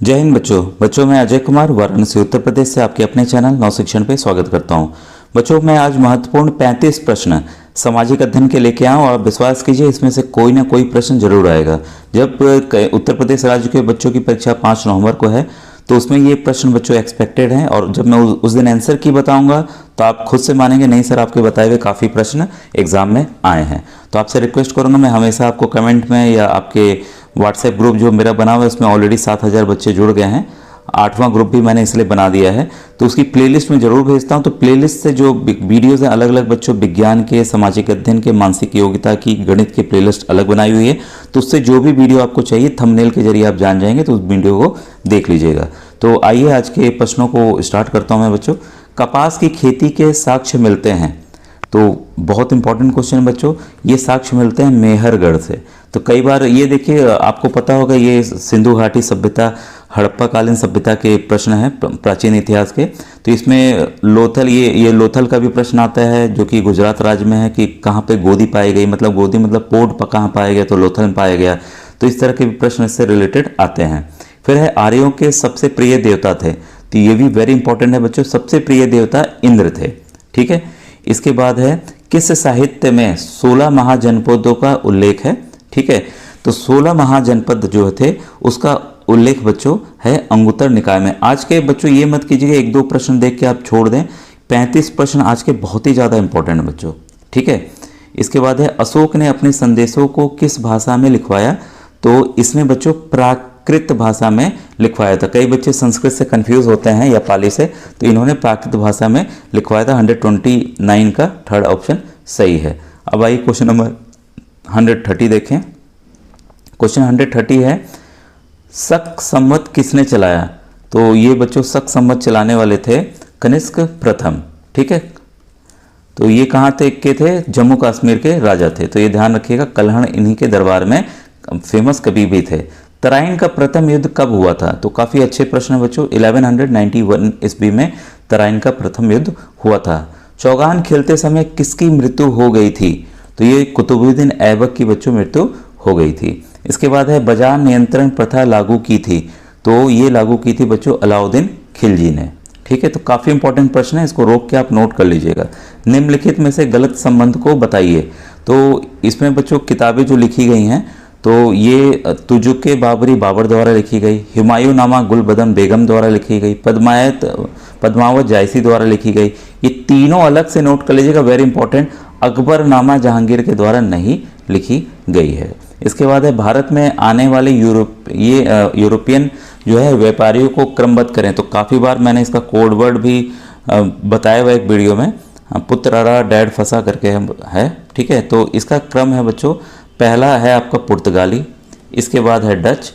जय हिंद बच्चों मैं अजय कुमार वाराणसी उत्तर प्रदेश से आपके अपने चैनल नव शिक्षण पे स्वागत करता हूं। बच्चों मैं आज महत्वपूर्ण 35 प्रश्न सामाजिक अध्ययन के लेके आऊँ और विश्वास कीजिए इसमें से कोई ना कोई प्रश्न जरूर आएगा। जब उत्तर प्रदेश राज्य के बच्चों की परीक्षा 5 नवंबर को है तो उसमें ये प्रश्न बच्चों एक्सपेक्टेड हैं और जब मैं उस दिन आंसर की बताऊंगा तो आप खुद से मानेंगे नहीं सर आपके बताए हुए काफ़ी प्रश्न एग्जाम में आए हैं। तो आपसे रिक्वेस्ट करूंगा, मैं हमेशा आपको कमेंट में या आपके व्हाट्सएप ग्रुप जो मेरा बना हुआ है उसमें ऑलरेडी 7,000 बच्चे जुड़ गए हैं, 8वां ग्रुप भी मैंने इसलिए बना दिया है तो उसकी प्लेलिस्ट में जरूर भेजता हूं। तो प्लेलिस्ट से जो वीडियोस हैं अलग अलग बच्चों विज्ञान के, सामाजिक अध्ययन के, मानसिक योग्यता की, गणित की प्लेलिस्ट अलग बनाई हुई है तो उससे जो भी वीडियो आपको चाहिए थंबनेल के जरिए आप जान जाएंगे तो उस वीडियो को देख लीजिएगा। तो आइए आज के प्रश्नों को स्टार्ट करता हूं मैं बच्चों। कपास की खेती के साक्ष्य मिलते हैं, तो बहुत इंपॉर्टेंट क्वेश्चन है बच्चों। ये साक्ष्य मिलते हैं मेहरगढ़ से। तो कई बार ये देखिए आपको पता होगा ये सिंधु घाटी सभ्यता, हड़प्पा कालीन सभ्यता के प्रश्न है प्राचीन इतिहास के। तो इसमें लोथल, ये लोथल का भी प्रश्न आता है जो कि गुजरात राज्य में है कि कहाँ पे गोदी पाई गई, मतलब गोदी मतलब पोर्ट कहाँ पाया गया, तो लोथल में पाया गया। तो इस तरह के भी प्रश्न इससे रिलेटेड आते हैं। फिर है आर्यों के सबसे प्रिय देवता थे, तो ये भी वेरी इंपॉर्टेंट है बच्चों। सबसे प्रिय देवता इंद्र थे, ठीक है। इसके बाद है किस साहित्य में 16 महाजनपदों का उल्लेख है, ठीक है। तो 16 महाजनपद जो थे उसका उल्लेख बच्चों है अंगुत्तर निकाय में। आज के बच्चों ये मत कीजिएगा 1-2 प्रश्न देख के आप छोड़ दें, 35 प्रश्न आज के बहुत ही ज़्यादा इंपॉर्टेंट है बच्चों, ठीक है। इसके बाद है अशोक ने अपने संदेशों को किस भाषा में लिखवाया, तो इसमें बच्चों प्राकृत भाषा में लिखवाया था। कई बच्चे संस्कृत से कंफ्यूज होते हैं या पाली से, तो इन्होंने प्राकृत भाषा में लिखवाया था। 129 का थर्ड ऑप्शन सही है। अब आइए क्वेश्चन नंबर 130 देखें। क्वेश्चन 130 है शक संवत किसने चलाया, तो ये बच्चों शक संवत चलाने वाले थे कनिष्क प्रथम, ठीक है। तो ये कहाँ के थे, जम्मू कश्मीर के राजा थे। तो ये ध्यान रखिएगा, कल्हण इन्हीं के दरबार में फेमस कवि भी थे। तराइन का प्रथम युद्ध कब हुआ था, तो काफ़ी अच्छे प्रश्न है बच्चों। 1191 ईस्वी में तराइन का प्रथम युद्ध हुआ था। चौगान खेलते समय किसकी मृत्यु हो गई थी, तो ये कुतुबुद्दीन ऐबक की बच्चों मृत्यु हो गई थी। इसके बाद है बाजार नियंत्रण प्रथा लागू की थी, तो ये लागू की थी बच्चों अलाउद्दीन खिलजी ने, ठीक है। तो काफ़ी इंपॉर्टेंट प्रश्न है, इसको रोक के आप नोट कर लीजिएगा। निम्नलिखित में से गलत संबंध को बताइए, तो इसमें बच्चों किताबें जो लिखी गई हैं तो ये तुजुके बाबरी बाबर द्वारा लिखी गई, हुमायूं नामा गुलबदन बेगम द्वारा लिखी गई, पद्मावत जायसी द्वारा लिखी गई। ये तीनों अलग से नोट कर लीजिएगा, वेरी इंपॉर्टेंट। अकबर नामा जहांगीर के द्वारा नहीं लिखी गई है। इसके बाद है भारत में आने वाले यूरोपियन जो है व्यापारियों को क्रमबद्ध करें, तो काफ़ी बार मैंने इसका कोड वर्ड भी बताया हुआ एक वीडियो में, पुत्र अरा डैड फंसा करके है, ठीक है। तो इसका क्रम है बच्चों, पहला है आपका पुर्तगाली, इसके बाद है डच,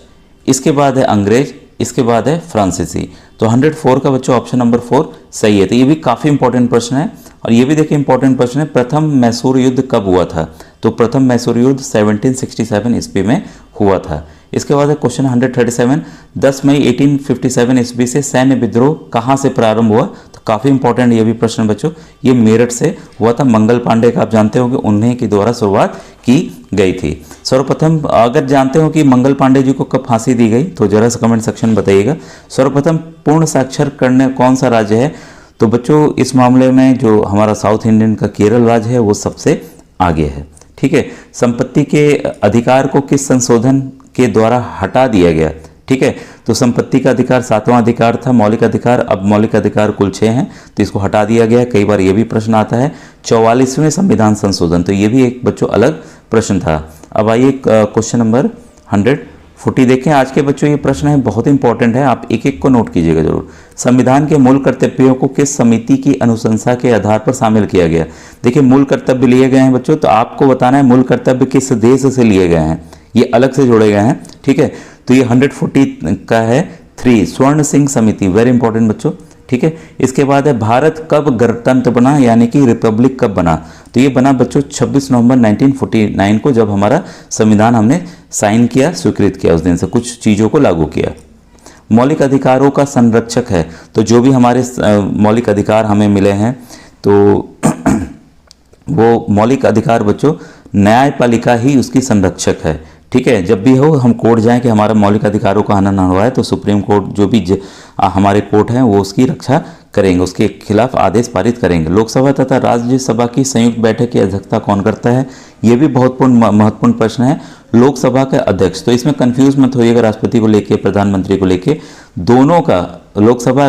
इसके बाद है अंग्रेज, इसके बाद है फ्रांसीसी। तो 104 का बच्चों ऑप्शन नंबर 4 सही है। तो ये भी काफ़ी इंपॉर्टेंट प्रश्न है। और ये भी देखिए इंपॉर्टेंट प्रश्न है, प्रथम मैसूर युद्ध कब हुआ था, तो प्रथम मैसूर युद्ध 1767 ईस्वी में हुआ था। इसके बाद है क्वेश्चन 137, 10 मई 1857 ईस्वी से सैन्य विद्रोह कहाँ से प्रारंभ हुआ, तो काफ़ी इंपॉर्टेंट ये भी प्रश्न बच्चों। ये मेरठ से हुआ था, मंगल पांडे का आप जानते हो कि उन्हीं के द्वारा शुरुआत की गई थी। सर्वप्रथम अगर जानते हो कि मंगल पांडे जी को कब फांसी दी गई तो जरा सा कमेंट सेक्शन बताइएगा। सर्वप्रथम पूर्ण साक्षर करने कौन सा राज्य है, तो बच्चों इस मामले में जो हमारा साउथ इंडियन का केरल राज्य है वो सबसे आगे है, ठीक है। संपत्ति के अधिकार को किस संशोधन के द्वारा हटा दिया गया, ठीक है। तो संपत्ति का अधिकार 7वां अधिकार था, मौलिक अधिकार, अब मौलिक अधिकार कुल 6 हैं तो इसको हटा दिया गया है। कई बार ये भी प्रश्न आता है। 44वें संविधान संशोधन, तो ये भी एक बच्चों अलग प्रश्न था। अब आइए क्वेश्चन नंबर 140 देखें। आज के बच्चों ये प्रश्न है बहुत इंपॉर्टेंट है, आप एक एक को नोट कीजिएगा जरूर। संविधान के मूल कर्तव्यों को किस समिति की अनुशंसा के आधार पर शामिल किया गया, देखिए मूल कर्तव्य लिए गए हैं बच्चों, तो आपको बताना है मूल कर्तव्य किस देश से लिए गए हैं, ये अलग से जोड़े गए हैं, ठीक है। तो ये 140 का है 3 स्वर्ण सिंह समिति, वेरी इंपॉर्टेंट बच्चों, ठीक है। इसके बाद है भारत कब गणतंत्र बना, यानी कि रिपब्लिक कब बना, तो ये बना बच्चों 26 नवंबर 1949 को, जब हमारा संविधान हमने साइन किया, स्वीकृत किया, उस दिन से कुछ चीज़ों को लागू किया। मौलिक अधिकारों का संरक्षक है, तो जो भी हमारे मौलिक अधिकार हमें मिले हैं तो वो मौलिक अधिकार बच्चों न्यायपालिका ही उसकी संरक्षक है, ठीक है, जब भी हो हम कोर्ट जाएं कि हमारा मौलिक अधिकारों का हनन ना हुआ है तो सुप्रीम कोर्ट जो भी हमारे कोर्ट हैं वो उसकी रक्षा करेंगे, उसके खिलाफ आदेश पारित करेंगे। लोकसभा तथा राज्यसभा की संयुक्त बैठक की अध्यक्षता कौन करता है? ये भी बहुत महत्वपूर्ण प्रश्न है। लोकसभा के अध्यक्ष, तो इसमें कंफ्यूज मत होइएगा राष्ट्रपति को लेके प्रधानमंत्री को लेके, दोनों का लोकसभा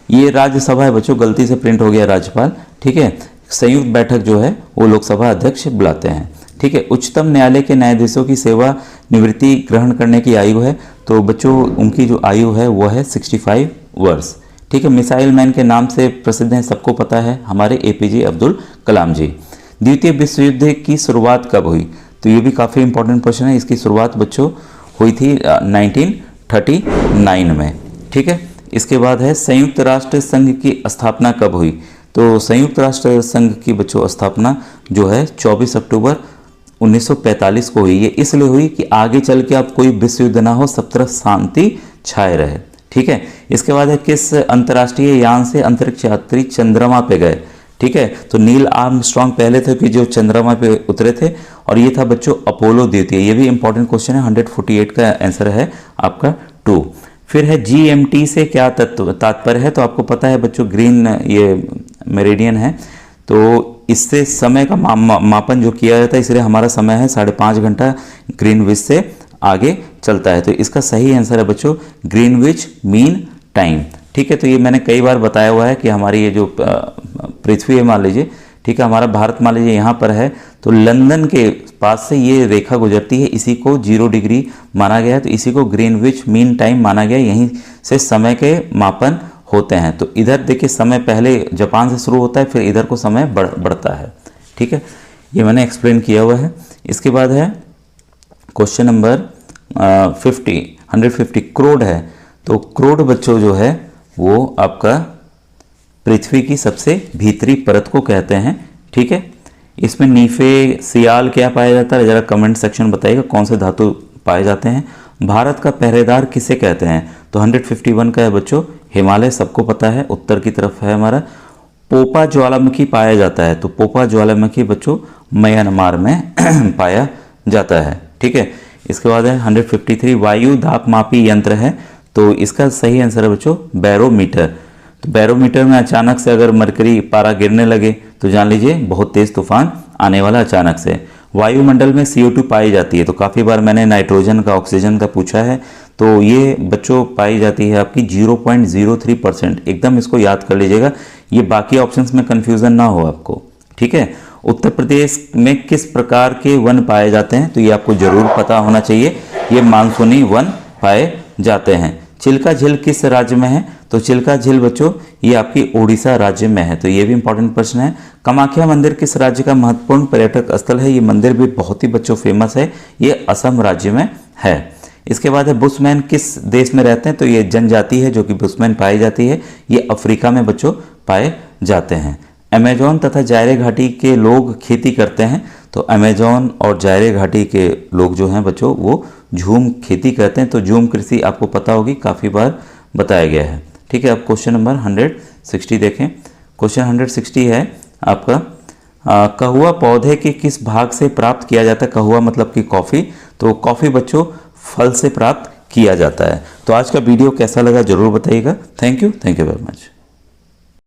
ये राज्यसभा है बच्चों, गलती से प्रिंट हो गया राज्यपाल, ठीक है। संयुक्त बैठक जो है वो लोकसभा अध्यक्ष बुलाते हैं, ठीक है। उच्चतम न्यायालय के न्यायाधीशों की सेवा निवृत्ति ग्रहण करने की आयु है, तो बच्चों उनकी जो आयु है वो है 65 वर्ष, ठीक है। मिसाइल मैन के नाम से प्रसिद्ध हैं, सबको पता है, हमारे APJ अब्दुल कलाम जी। द्वितीय विश्व युद्ध की शुरुआत कब हुई? तो ये भी काफ़ी इंपॉर्टेंट क्वेश्चन है। इसकी शुरुआत बच्चों हुई थी 1939 में, ठीक है। इसके बाद है संयुक्त राष्ट्र संघ की स्थापना कब हुई? तो संयुक्त राष्ट्र संघ की बच्चों स्थापना जो है 24 अक्टूबर 1945 को हुई। ये इसलिए हुई कि आगे चल के अब कोई विश्व युद्ध ना हो, सब तरफ शांति छाए रहे, ठीक है। इसके बाद है किस अंतर्राष्ट्रीय यान से अंतरिक्ष यात्री चंद्रमा पे गए? ठीक है, तो नील आर्मस्ट्रॉन्ग पहले थे कि जो चंद्रमा पे उतरे थे, और ये था बच्चों अपोलो द्वितीय। ये भी इंपॉर्टेंट क्वेश्चन है, 148 का आंसर है आपका 2। फिर है GMT से क्या तात्पर्य है? तो आपको पता है बच्चों ग्रीन ये मेरिडियन है, तो इससे समय का मापन जो किया जाता है, इसलिए हमारा समय है 5.5 घंटा ग्रीनविच से आगे चलता है। तो इसका सही आंसर है बच्चों ग्रीनविच मीन टाइम, ठीक है। तो ये मैंने कई बार बताया हुआ है कि हमारी ये जो पृथ्वी है मान लीजिए, ठीक है, हमारा भारत मान लीजिए यहाँ पर है, तो लंदन के पास से ये रेखा गुजरती है, इसी को 0 डिग्री माना गया है, तो इसी को ग्रीनविच मीन टाइम माना गया, यहीं से समय के मापन होते हैं। तो इधर देखिए समय पहले जापान से शुरू होता है, फिर इधर को समय बढ़ता है, ठीक है। ये मैंने एक्सप्लेन किया हुआ है। इसके बाद है क्वेश्चन नंबर 150 करोड़ है, तो करोड़ बच्चों जो है वो आपका पृथ्वी की सबसे भीतरी परत को कहते हैं, ठीक है। इसमें नीफे, सियाल क्या पाया जाता है? जरा कमेंट सेक्शन बताइएगा कौन से धातु पाए जाते हैं। भारत का पहरेदार किसे कहते हैं? तो 151 का है बच्चों हिमालय, सबको पता है, उत्तर की तरफ है हमारा। पोपा ज्वालामुखी पाया जाता है, तो पोपा ज्वालामुखी बच्चों म्यांमार में पाया जाता है, ठीक है। इसके बाद है 153 वायु दाब मापी यंत्र है, तो इसका सही आंसर है बच्चों बैरोमीटर। तो बैरोमीटर में अचानक से अगर मरकरी पारा गिरने लगे तो जान लीजिए बहुत तेज तूफान आने वाला अचानक से। वायुमंडल में CO2 पाई जाती है, तो काफ़ी बार मैंने नाइट्रोजन का, ऑक्सीजन का पूछा है, तो ये बच्चों पाई जाती है आपकी 0.03%, एकदम इसको याद कर लीजिएगा, ये बाकी ऑप्शंस में कन्फ्यूज़न ना हो आपको, ठीक है। उत्तर प्रदेश में किस प्रकार के वन पाए जाते हैं? तो ये आपको जरूर पता होना चाहिए, ये मानसूनी वन पाए जाते हैं। चिल्का झील किस राज्य में है? तो चिल्का झील बच्चों ये आपकी उड़ीसा राज्य में है, तो ये भी इंपॉर्टेंट प्रश्न है। कामाख्या मंदिर किस राज्य का महत्वपूर्ण पर्यटक स्थल है? ये मंदिर भी बहुत ही बच्चों फेमस है, ये असम राज्य में है। इसके बाद है बुशमैन किस देश में रहते हैं? तो ये जनजाति है जो कि बुशमैन पाई जाती है, ये अफ्रीका में बच्चों पाए जाते हैं। अमेजोन तथा जायरे घाटी के लोग खेती करते हैं, तो अमेजोन और जायरे घाटी के लोग जो हैं बच्चों वो झूम खेती करते हैं, तो झूम कृषि आपको पता होगी, काफ़ी बार बताया गया है, ठीक है। अब क्वेश्चन नंबर 160 देखें। क्वेश्चन 160 है आपका कहुआ पौधे के किस भाग से प्राप्त किया जाता है? कहुआ मतलब कि कॉफ़ी, तो कॉफ़ी बच्चों फल से प्राप्त किया जाता है। तो आज का वीडियो कैसा लगा जरूर बताइएगा। Thank you very much.